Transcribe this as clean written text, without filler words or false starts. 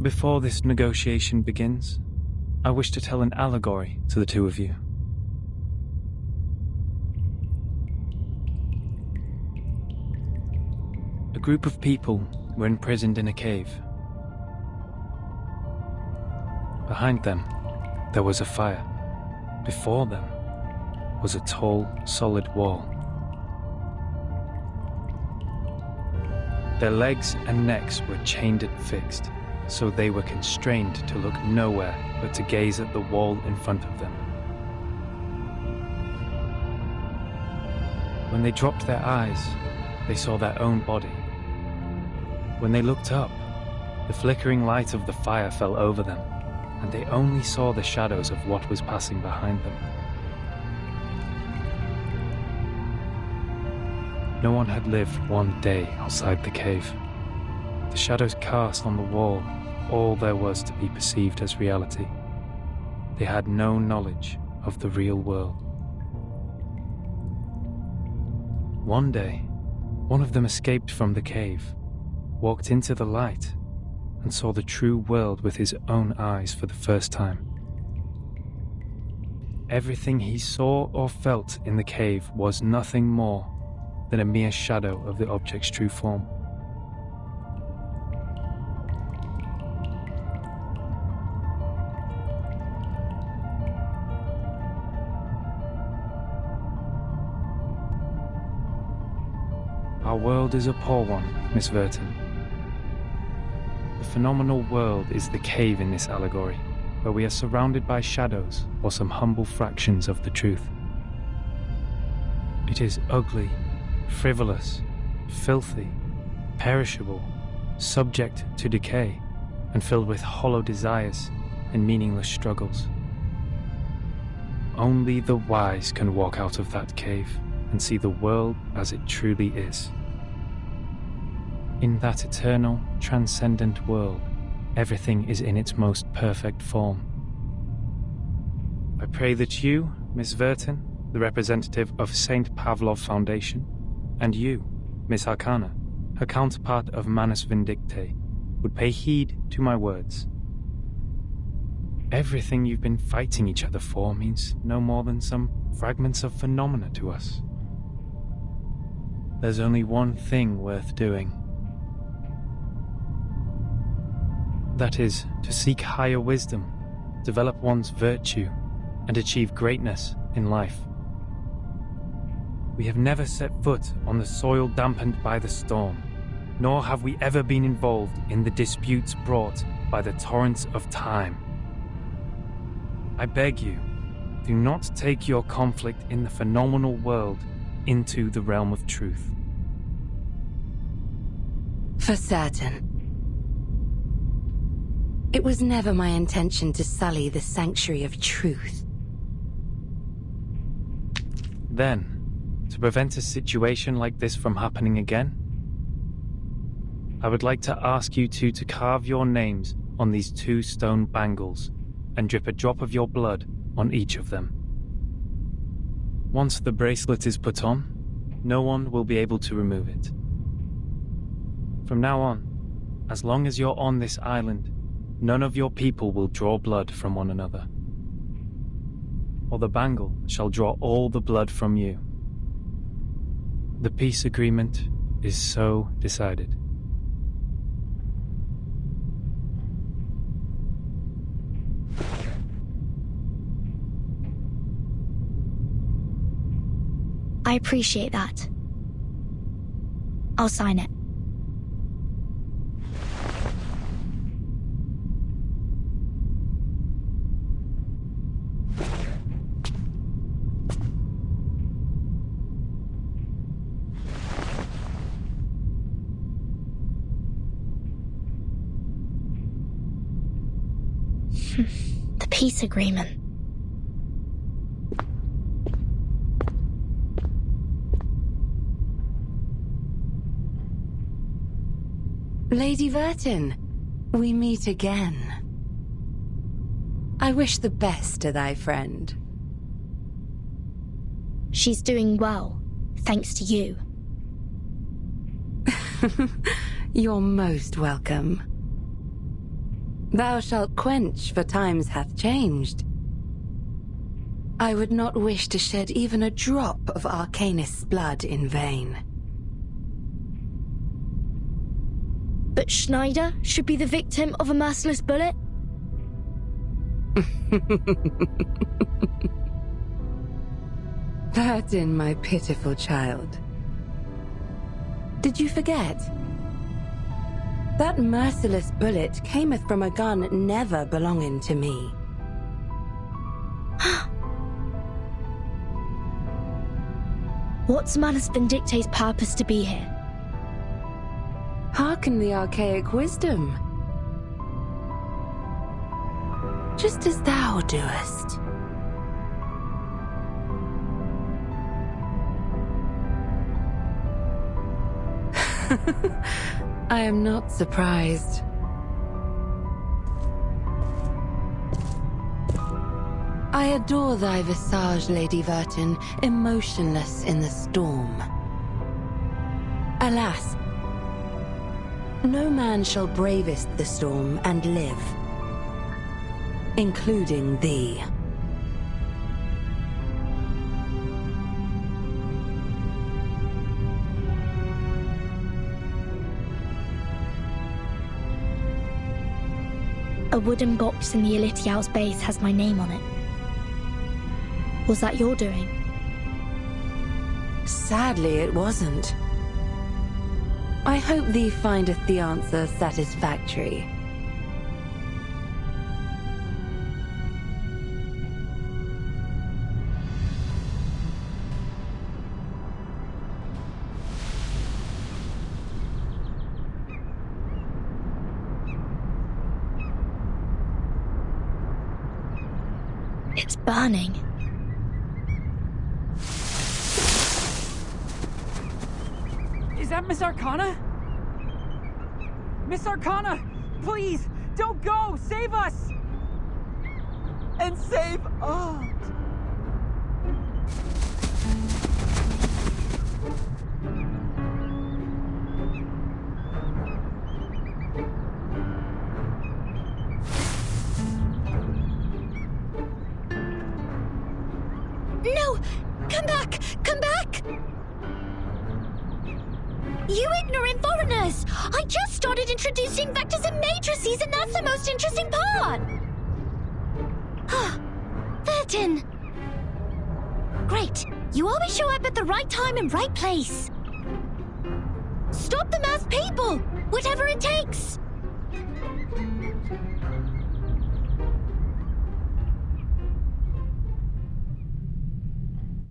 Before this negotiation begins, I wish to tell an allegory to the two of you. A group of people were imprisoned in a cave. Behind them, there was a fire. Before them was a tall, solid wall. Their legs and necks were chained and fixed, so they were constrained to look nowhere but to gaze at the wall in front of them. When they dropped their eyes, they saw their own body. When they looked up, the flickering light of the fire fell over them, and they only saw the shadows of what was passing behind them. No one had lived one day outside the cave. The shadows cast on the wall all there was to be perceived as reality. They had no knowledge of the real world. One day, one of them escaped from the cave, walked into the light, and saw the true world with his own eyes for the first time. Everything he saw or felt in the cave was nothing more than a mere shadow of the object's true form. Our world is a poor one, Miss Verton. The phenomenal world is the cave in this allegory, where we are surrounded by shadows or some humble fractions of the truth. It is ugly, frivolous, filthy, perishable, subject to decay, and filled with hollow desires and meaningless struggles. Only the wise can walk out of that cave and see the world as it truly is. In that eternal, transcendent world, everything is in its most perfect form. I pray that you, Miss Verton, the representative of St. Pavlov Foundation, and you, Miss Arcana, her counterpart of Manus Vindicte, would pay heed to my words. Everything you've been fighting each other for means no more than some fragments of phenomena to us. There's only one thing worth doing. That is, to seek higher wisdom, develop one's virtue, and achieve greatness in life. We have never set foot on the soil dampened by the storm, nor have we ever been involved in the disputes brought by the torrents of time. I beg you, do not take your conflict in the phenomenal world into the realm of truth. For certain. It was never my intention to sully the sanctuary of truth. Then, to prevent a situation like this from happening again, I would like to ask you two to carve your names on these 2 stone bangles and drip a drop of your blood on each of them. Once the bracelet is put on, no one will be able to remove it. From now on, as long as you're on this island, none of your people will draw blood from one another, or the bangle shall draw all the blood from you. The peace agreement is so decided. I appreciate that. I'll sign it. The peace agreement. Lady Verton, we meet again. I wish the best to thy friend. She's doing well, thanks to you. You're most welcome. Thou shalt quench, for times hath changed. I would not wish to shed even a drop of Arcanist's blood in vain. But Schneider should be the victim of a merciless bullet? Pardon, my pitiful child. Did you forget? That merciless bullet cameth from a gun never belonging to me. What's Manus Vindicte's purpose to be here? Hearken the archaic wisdom. Just as thou doest. I am not surprised. I adore thy visage, Lady Verton, emotionless in the storm. Alas, no man shall bravest the storm and live, including thee. A wooden box in the Elitiao's base has my name on it. Was that your doing? Sadly, it wasn't. I hope thee findeth the answer satisfactory. It's burning. Is that Miss Arcana? Miss Arcana! Please, don't go! Save us! And save us! No! Come back! Come back! You ignorant foreigners! I just started introducing vectors and matrices, and that's the most interesting part! Verton! Great! You always show up at the right time and right place. Stop the masked people! Whatever it takes!